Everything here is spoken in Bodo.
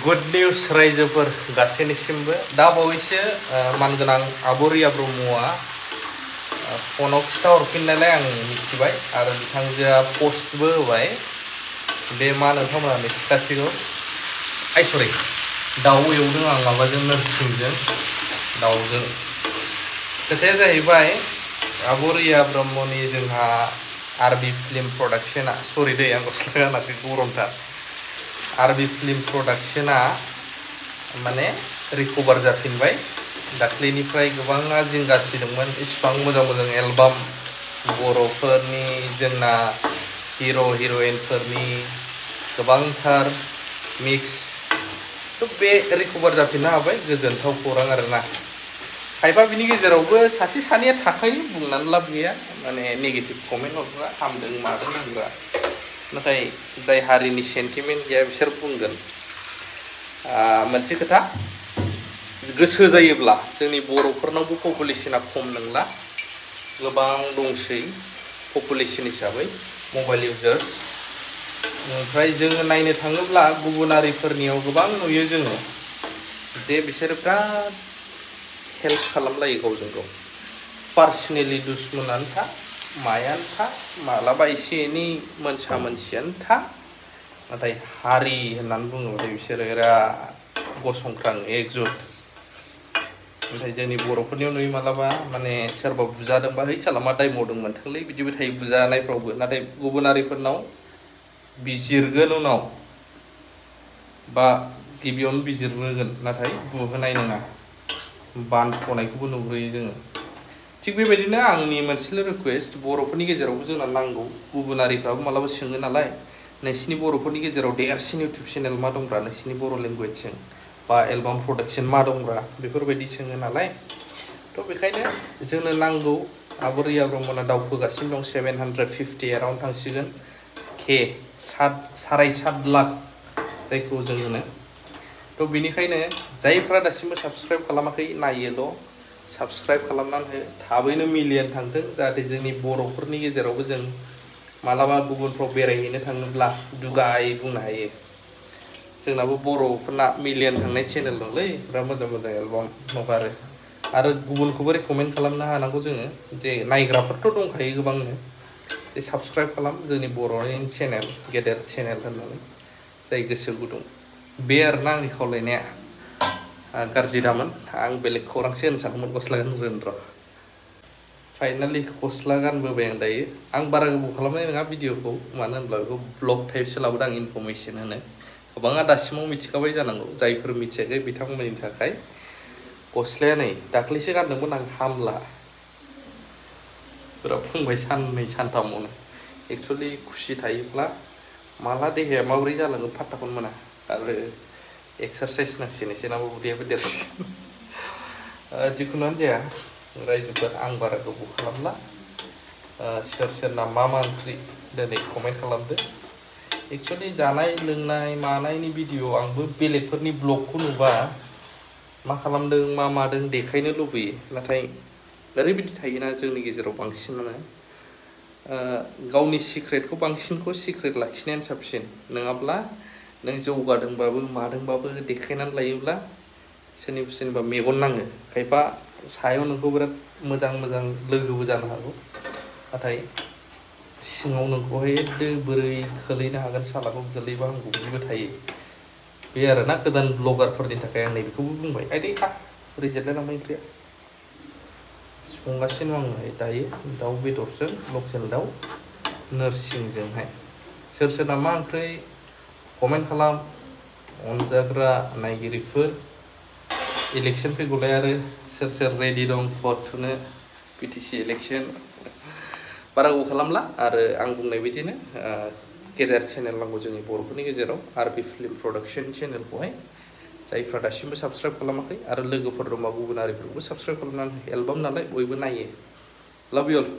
गुड निउज रायजोफोर गासैनिसिमबो दा बावैसो मानगोनां आबरिया ब्रह्मआ फनाव खिथाहरफिननायलाय आं मिथिबाय आरो बिथांजोआ पस्टबो होबाय बे मा नोंथांमोना मिथिखासिगौ सरि दाउ एवदों आं माबाजों नोरसिंजों दाउजों खोथाया जाहैबाय आबरिया ब्रह्मनि जोंहा आरबि फिल्म प्रडाक्शना सरि दै आं गस्ला गानाखै गरमथार आरबि फिल्म प्रडाक्शना माने रिकभार जाफिनबाय दाख्लैनिफ्राय गोबाङा जिंगासिदोंमोन इसिबां मोजां मोजां एलबाम बर'फोरनि जोंना हिर' हिर'इनफोरनि गोबांथार मिक्स बे रिकभार जाफिननो हाबाय गोजोनथाव खौरां आरोना खायफा बिनि गेजेरावबो सासे सानैया थाखायो बुंनानै लाब गैया माने नेगेटिभ कमेन्ट हरग्रा हामदों मादों होनग्रा नाथाय जाय हारिनि सेन्टिमेन्ट गैया बिसोर बुंगोन मोनसे खोथा गोसो जायोब्ला जोंनि बर'फोरनावबो पपुलेशना खम नंला गोबां दंसै पपुलेशन हिसाबै मबाइल इउजार्स ओमफ्राय जोङो नायनो थाङोब्ला गुबुनारिफोरनियाव गोबां नुयो जोङो जे बिसोरो बिराद हेल्प खालामलायो गावजों गाव पार्सनेलि दुश्मनानो था मायानो था मालाबा एसे एनै मोनसा मोनसियानो था नाथाय हारि होननानै बुङोब्लाथाय बिसोरो बिराद गसंख्रां एकजुट ओमफ्राय जोंनि बर'फोरनियाव नुयो मालाबा माने सोरबा बुजादोंबा है साला मा दाय मावदोंमोनथोंलै बिदिबो थायो बुजानायफ्रावबो नाथाय गुबुनारिफोरनाव बिजिरगोन उनाव बा गिबियावनो बिजिरग्रोगोन नाथाय बुहोनाय नङा बानख'नायखौबो नुग्रोयो जोङो थिग बेबायदिनो आंनि मोनसेल' रिकुवेस्ट बर'फोरनि गेजेरावबो जोंना नांगौ गुबुनारिफ्राबो मालाबा सोङो नालाय नोंसिनि बर'फोरनि गेजेराव देरसिन इउटुब चेनेल मा दंब्रा नोंसिनि बर' लेंगुवेजजों बा एलबाम प्रडाक्शन मा दंब्रा बेफोरबायदि सोङो नालाय थ' बेखायनो जोंनो नांगौ आबरिया ब्रह्मना दावखोगासिनो दं 750 एराउन्ड थांसिगोन के 7.5 लाख जायखौ जों होनो थ' बेनिखायनो जायफ्रा दासिमबो साबस्क्राइब खालामाखै नायोल' साबस्क्राइब खालामनानै हो थाबैनो मिलियन थांथों जाहाथे जोंनि बर'फोरनि गेजेरावबो जों मालाबा गुबुनफ्राव बेरायहैनो थाङोब्ला दुगायै बुंनो हायो जोंनाबो बर'फोरना मिलियन थांनाय चेनेल दंलै बिराद मोजां मोजां एलबाम हगारो आरो गुबुनखौबो रेकमेन्ड खालामनो हानांगौ जोङो जे नायग्राफोरथ' दंखायो गोबांनो जे साबस्क्राइब खालाम जोंनि बर'नि चेनेल गेदेर चेनेल होननानै जाय गोसो गुदुं बे आरोना आंनि खावलायनाया गाज्रि दामोन आं बेलेग खौरांसो होनो सानदोंमोन गस्ला गानग्रोन र' फाइनालि गस्ला गानबोबाय आं दायो आं बारा गोबाव खालामनाय नङा भिडिअखौ मानो होनब्ला बेखौ ब्लग टाइपसो लाबोदों आं इनफरमेसन होनो गोबाङा दासिमाव मिथिखाबाय जानांगौ जायफोर मिथियाखै बिथांमोननि थाखाय गस्लाया नै दाख्लैसो गानदोंमोन आं हामला बिराद फुंबाय साननै सानथामावनो एक्सुवेलि खुसि थायोब्ला माला देहाया माबोरै जालाङो फात्ताखौनो मोना आरो एक्सारसाइज नांसिगोन एसे नामा उदैयाबो देरसिगोन जिखुनुआनो जाया रायजोफोर आं बारा गोबाव खालामला सोर सोरना मा ओंख्रि दिनै कमेन्ट खालामदो एक्सुवेलि जानाय लोंनाय मानायनि भिडिअ आंबो बेलेगफोरनि ब्लगखौ नुबा मा खालामदों मा मादों देखायनो लुबैयो नाथाय ओरैबायदि थायोना जोंनि गेजेराव बांसिनानो गावनि सिक्रेटखौ बांसिनखौ सिक्रेट लाखिनायानो साबसिन नङाब्ला नों जौगादोंबाबो मादोंबाबो देखायनानै लायोब्ला सोरनिबा मेगन नाङो खायफा सायाव नोंखौ बिराद मोजां मोजां लोगोबो जानो हागौ नाथाय सिङाव नोंखौहाय बोरै खोलैनो हागोन सालाखौ गोलैबा हामगौ बिदिबो थायो बे आरोना गोदान ब्लगारफोरनि थाखाय आं नैबेखौबो बुंबाय आइदै रेजेक्टलाय लांबाय ओंख्रिया संगासिनो आङो दायो दाउ बेदरजों लकेल दाउ नोरसिंजोंहाय सोर सोरना मा ओंख्रि कमेन्ट खालाम अनजाग्रा नायगिरिफोर इलेक्सन फैगौलाय आरो सोर सोर रेडि दं भट थुनो पिटिसि इलेक्सन बारा गोबाव खालामला आरो आं बुंनाय बायदिनो गेदेर चेनेल नांगौ जोंनि बर'फोरनि गेजेराव आरबि फिल्म प्रडाक्शन चेनेलखौहाय जायफ्रा दासिमबो साबस्क्राइब खालामाखै आरो लोगोफोर दंबा गुबुन हारिफोरखौबो साबस्क्राइब खालामनानै एलबाम नालाय बयबो नायो लाभ इउ अल